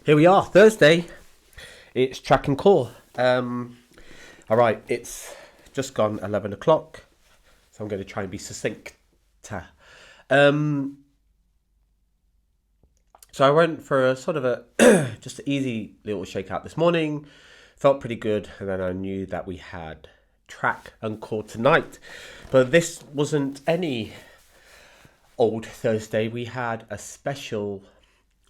Here we are, Thursday. It's track and core. All right, it's just gone 11 o'clock, so I'm going to try and be succinct. Um, so I went for a sort of a just an easy little shakeout this morning. Felt pretty good, and then I knew that we had track and core tonight. But this wasn't any old Thursday. We had a special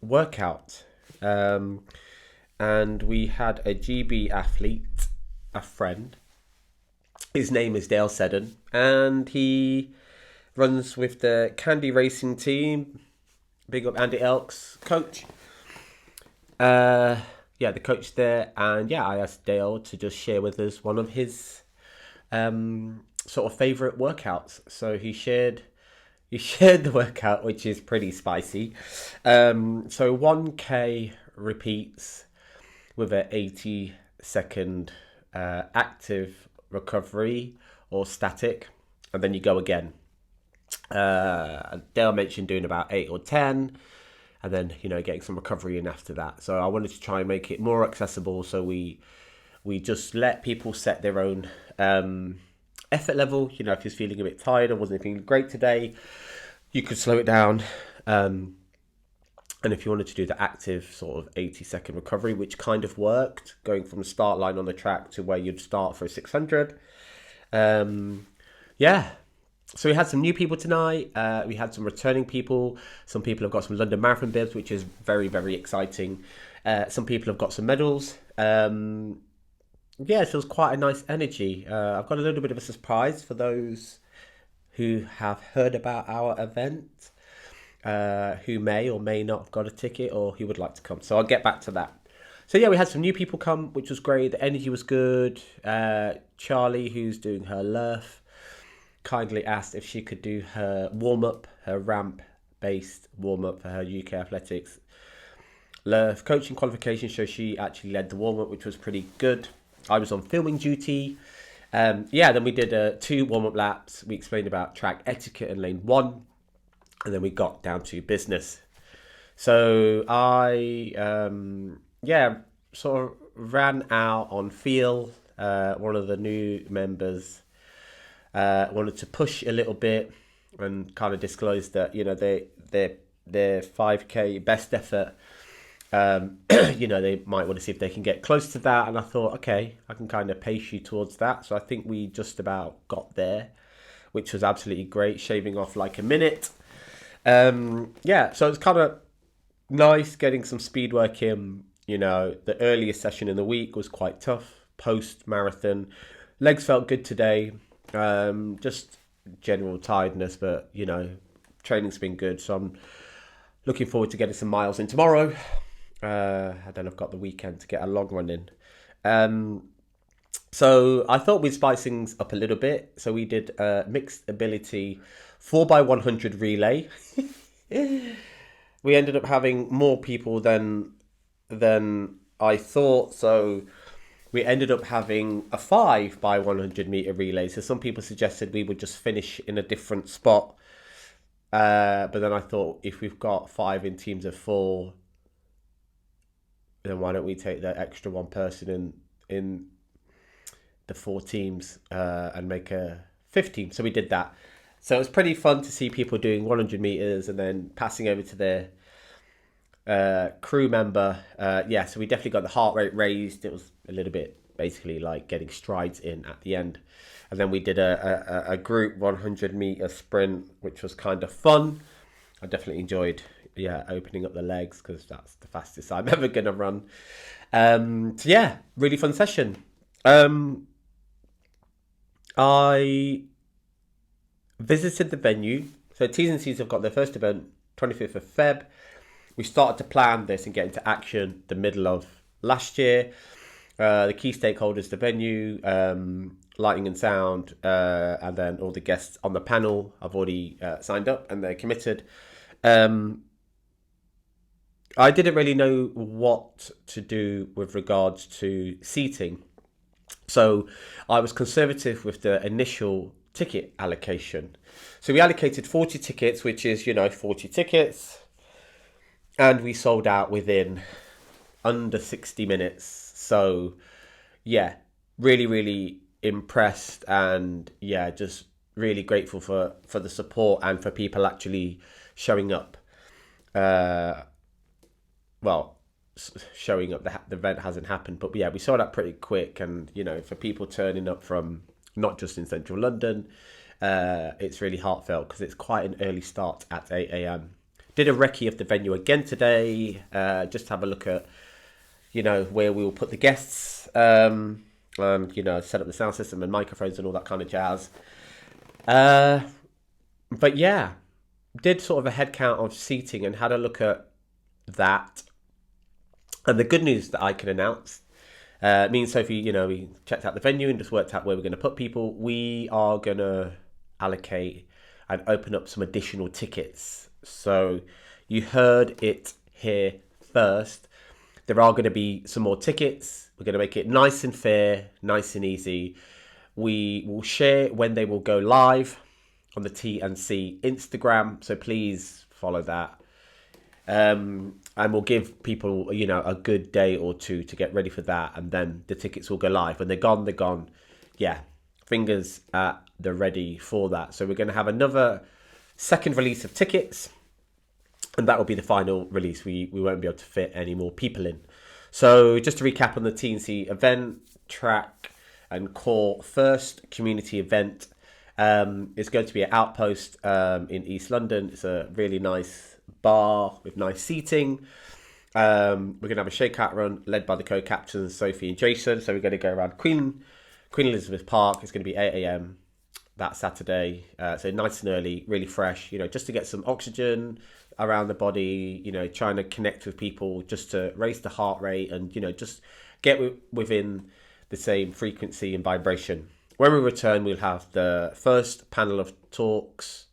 workout. And we had a GB athlete, a friend. His name is Dale Seddon, and he runs with the Candy Racing team. Big up Andy Elks, coach. The coach there, and I asked Dale to just share with us one of his sort of favorite workouts. So he shared the workout, which is pretty spicy. So 1K repeats with an 80-second active recovery or static, and then you go again. Dale mentioned doing about 8 or 10, and then getting some recovery in after that. So I wanted to try and make it more accessible, so we just let people set their own effort level. If you're feeling a bit tired or wasn't feeling great today, you could slow it down. And if you wanted to do the active sort of 80-second recovery, which kind of worked, going from the start line on the track to where you'd start for a 600. So we had some new people tonight. We had some returning people. Some people have got some London Marathon bibs, which is very, very exciting. Some people have got some medals. So it was quite a nice energy. I've got a little bit of a surprise for those who have heard about our event, who may or may not have got a ticket or who would like to come. So I'll get back to that. So we had some new people come, which was great. The energy was good. Charlie, who's doing her LERF, kindly asked if she could do her warm-up, her ramp-based warm-up for her UK Athletics LERF coaching qualification. So she actually led the warm-up, which was pretty good. I was on filming duty. Then we did 2 warm-up laps. We explained about track etiquette in lane 1. And then we got down to business. So I, sort of ran out on feel. One of the new members wanted to push a little bit and kind of disclose that, their 5K best effort. They might want to see if they can get close to that. And I thought, okay, I can kind of pace you towards that. So I think we just about got there, which was absolutely great, shaving off like a minute. So it's kind of nice getting some speed work in. The earliest session in the week was quite tough, post-marathon. Legs felt good today. Just general tiredness, but, training's been good. So I'm looking forward to getting some miles in tomorrow. And then I've got the weekend to get a long run in. So I thought we'd spice things up a little bit. So we did a mixed ability 4x100 relay. We ended up having more people than I thought. So we ended up having a 5x100 meter relay. So some people suggested we would just finish in a different spot. But then I thought, if we've got 5 in teams of 4, then why don't we take the extra one person in the 4 teams and make a 5th team? So we did that. So it was pretty fun to see people doing 100 meters and then passing over to their crew member. So we definitely got the heart rate raised. It was a little bit basically like getting strides in at the end. And then we did a group 100 meter sprint, which was kind of fun. I definitely enjoyed opening up the legs, because that's the fastest I'm ever going to run. Really fun session. I visited the venue. So T's and C's have got their first event 25th of Feb. We started to plan this and get into action the middle of last year. The key stakeholders, the venue, lighting and sound, and then all the guests on the panel have already signed up and they're committed. I didn't really know what to do with regards to seating. So I was conservative with the initial ticket allocation. So we allocated 40 tickets, which is, 40 tickets. And we sold out within under 60 minutes. So yeah, really, really impressed, and yeah, just really grateful for the support and for people actually showing up. Uh, well, showing up, the event hasn't happened, but yeah, we saw that pretty quick, and for people turning up from not just in central London, it's really heartfelt because it's quite an early start at 8 a.m. Did a recce of the venue again today, just to have a look at where we will put the guests, and set up the sound system and microphones and all that kind of jazz. But yeah, did sort of a head count of seating and had a look at that. And the good news that I can announce, me and Sophie, we checked out the venue and just worked out where we're going to put people. We are going to allocate and open up some additional tickets. So you heard it here first. There are going to be some more tickets. We're going to make it nice and fair, nice and easy. We will share when they will go live on the T&C Instagram. So please follow that. And we'll give people, a good day or two to get ready for that. And then the tickets will go live. When they're gone, they're gone. Yeah, fingers at the ready for that. So we're going to have another second release of tickets. And that will be the final release. We won't be able to fit any more people in. So just to recap on the T&C event, track and core first community event. It's going to be an Outpost in East London. It's a really nice bar with nice seating. We're going to have a shakeout run led by the co-captains Sophie and Jason. So we're going to go around Queen Elizabeth Park. It's going to be 8 a.m. that Saturday. So nice and early, really fresh, just to get some oxygen around the body, trying to connect with people, just to raise the heart rate and, just get within the same frequency and vibration. When we return, we'll have the first panel of talks.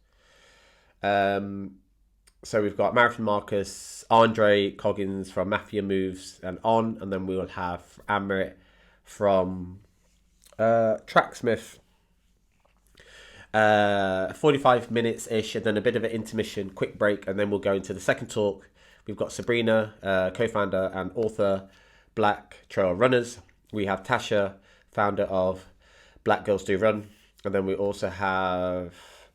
So we've got Marathon Marcus, Andre Coggins from Mafia Moves and On, and then we will have Amrit from Tracksmith. 45 minutes-ish, and then a bit of an intermission, quick break, and then we'll go into the second talk. We've got Sabrina, co-founder and author, Black Trail Runners. We have Tasha, founder of Black Girls Do Run. And then we also have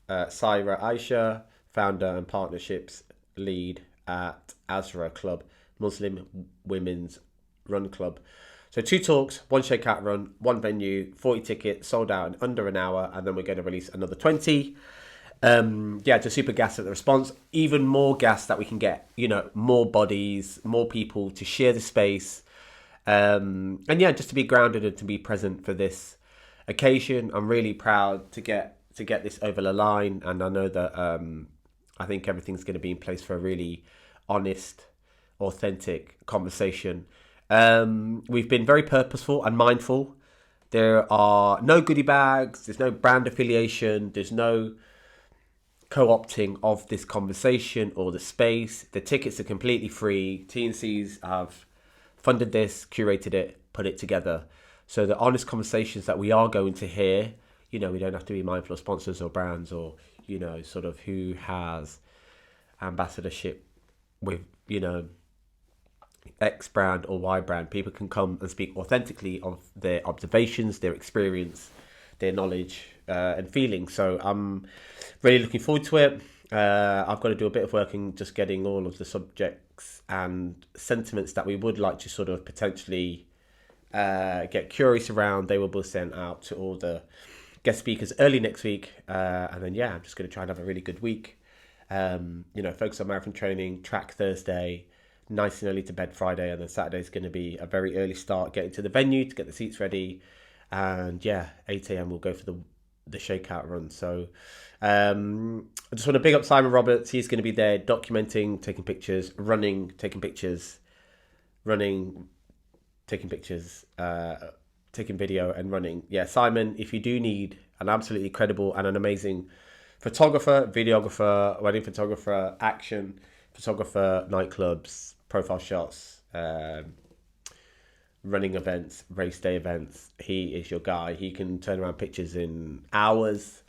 Saira Aisha, founder and partnerships lead at Azra Club, Muslim Women's Run Club. So 2 talks, 1 shakeout run, 1 venue, 40 tickets, sold out in under an hour, and then we're going to release another 20. Just super gassed at the response. Even more gas that we can get, more bodies, more people to share the space. Just to be grounded and to be present for this occasion. I'm really proud to get this over the line, and I know that I think everything's going to be in place for a really honest, authentic conversation. We've been very purposeful and mindful. There are no goodie bags, there's no brand affiliation, there's no co-opting of this conversation or the space. The tickets are completely free. T&Cs have funded this, curated it, put it together. So the honest conversations that we are going to hear, we don't have to be mindful of sponsors or brands or, sort of who has ambassadorship with, X brand or Y brand. People can come and speak authentically of their observations, their experience, their knowledge and feelings. So I'm really looking forward to it. I've got to do a bit of work in just getting all of the subjects and sentiments that we would like to sort of potentially get curious around. They will be sent out to all the guest speakers early next week. And then, I'm just going to try and have a really good week. Focus on marathon training, track Thursday, nice and early to bed Friday, and then Saturday's going to be a very early start, getting to the venue to get the seats ready, and 8 a.m. we'll go for the shakeout run. So I just want to big up Simon Roberts. He's going to be there documenting, taking pictures, running, taking pictures, running, taking pictures, taking video and running. Simon, if you do need an absolutely credible and an amazing photographer, videographer, wedding photographer, action photographer, nightclubs, profile shots, running events, race day events, he is your guy. He can turn around pictures in hours.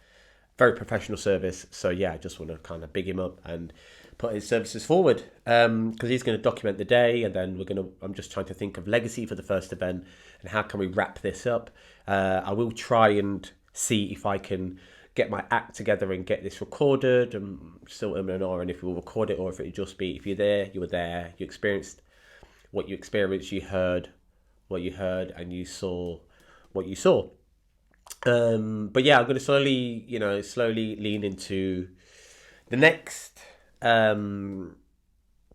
very professional service. So yeah, I just want to kind of big him up and put his services forward, because he's going to document the day, and then I'm just trying to think of legacy for the first event and how can we wrap this up. I will try and see if I can get my act together and get this recorded, and still and if we'll record it, or if it just be, if you're there, you were there, you experienced what you experienced, you heard what you heard, and you saw what you saw. But yeah, I'm going to slowly lean into the next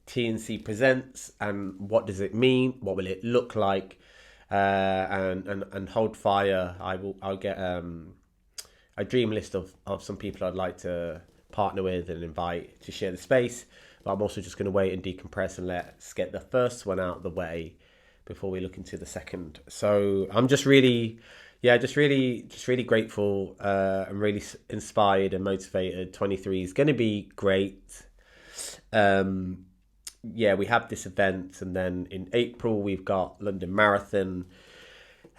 T&C presents, and what does it mean? What will it look like? And hold fire. I'll get a dream list of some people I'd like to partner with and invite to share the space. But I'm also just going to wait and decompress and let's get the first one out of the way before we look into the second. So I'm just really grateful. I'm really inspired and motivated. 23 is going to be great. We have this event, and then in April we've got London Marathon,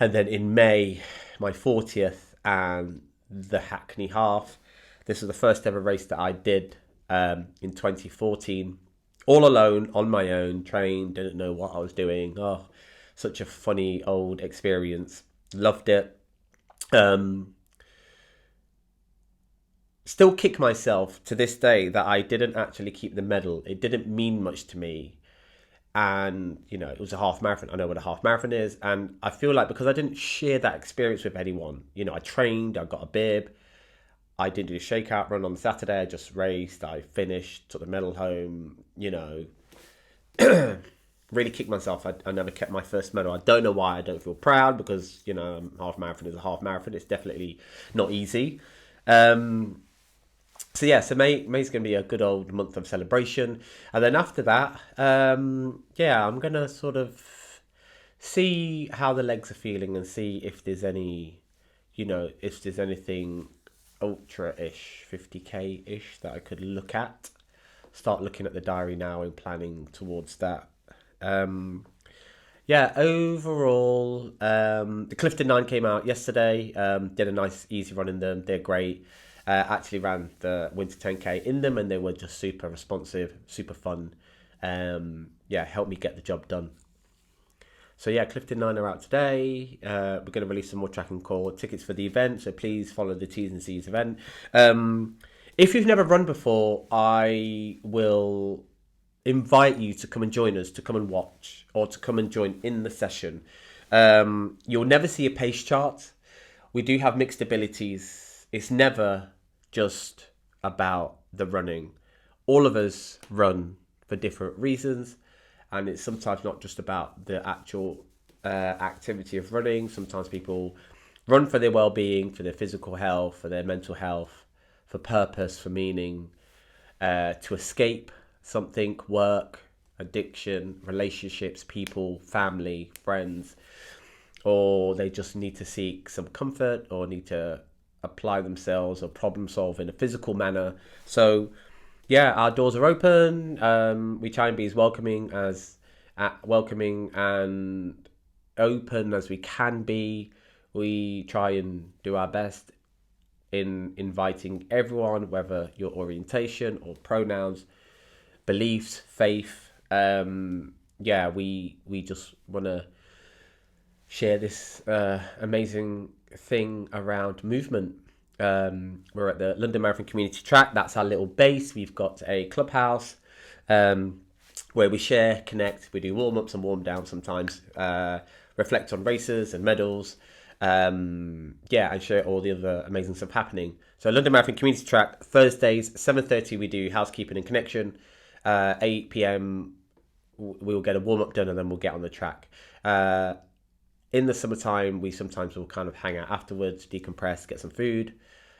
and then in May my 40th and the Hackney Half. This was the first ever race that I did in 2014, all alone, on my own, trained, didn't know what I was doing. Oh, such a funny old experience. Loved it. Still kick myself to this day that I didn't actually keep the medal. It didn't mean much to me. And, it was a half marathon. I know what a half marathon is. And I feel like because I didn't share that experience with anyone, I trained, I got a bib. I didn't do a shakeout run on Saturday. I just raced. I finished, took the medal home, really kicked myself. I never kept my first medal. I don't know why. I don't feel proud because, half marathon is a half marathon. It's definitely not easy. So May's going to be a good old month of celebration. And then after that, I'm going to sort of see how the legs are feeling and see if there's any, if there's anything ultra-ish, 50k-ish that I could look at. Start looking at the diary now and planning towards that. Overall, the Clifton 9 came out yesterday. Did a nice easy run in them. They're great. Actually ran the Winter 10k in them, and they were just super responsive, super fun. Helped me get the job done. So Clifton 9 are out today. We're going to release some more track and core tickets for the event, so please follow the T's and C's event. If you've never run before, I will invite you to come and join us, to come and watch, or to come and join in the session. You'll never see a pace chart. We do have mixed abilities. It's never just about the running. All of us run for different reasons, and it's sometimes not just about the actual activity of running. Sometimes people run for their well-being, for their physical health, for their mental health, for purpose, for meaning, to escape something, work, addiction, relationships, people, family, friends, or they just need to seek some comfort or need to apply themselves or problem solve in a physical manner. So our doors are open. We try and be as welcoming and open as we can be. We try and do our best in inviting everyone, whether your orientation or pronouns, beliefs, faith. We just want to share this amazing thing around movement. We're at the London Marathon Community Track. That's our little base. We've got a clubhouse where we share, connect. We do warm-ups and warm-downs sometimes. Reflect on races and medals. And share all the other amazing stuff happening. So London Marathon Community Track, Thursdays, 7:30 we do housekeeping and connection. 8 p.m. we'll get a warm-up done and then we'll get on the track. In the summertime, we sometimes will kind of hang out afterwards, decompress, get some food,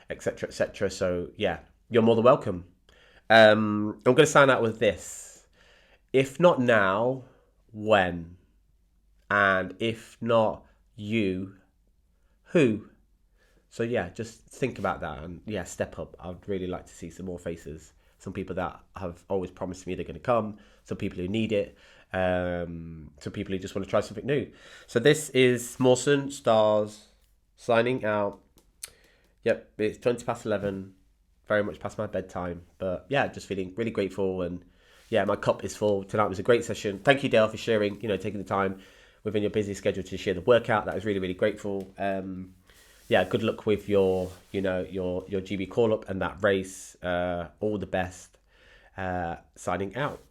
etc., etc. So you're more than welcome. I'm going to sign out with this. If not now, when? And if not you, who? So just think about that and step up. I'd really like to see some more faces. Some people that have always promised me they're going to come. Some people who need it. Some people who just want to try something new. So this is Mawson Stars signing out. Yep, it's 20 past 11, very much past my bedtime. But yeah, just feeling really grateful, and yeah, my cup is full. Tonight was a great session. Thank you, Dale, for sharing. Taking the time within your busy schedule to share the workout. That was really really grateful. Yeah, good luck with your GB call up and that race. All the best. Signing out.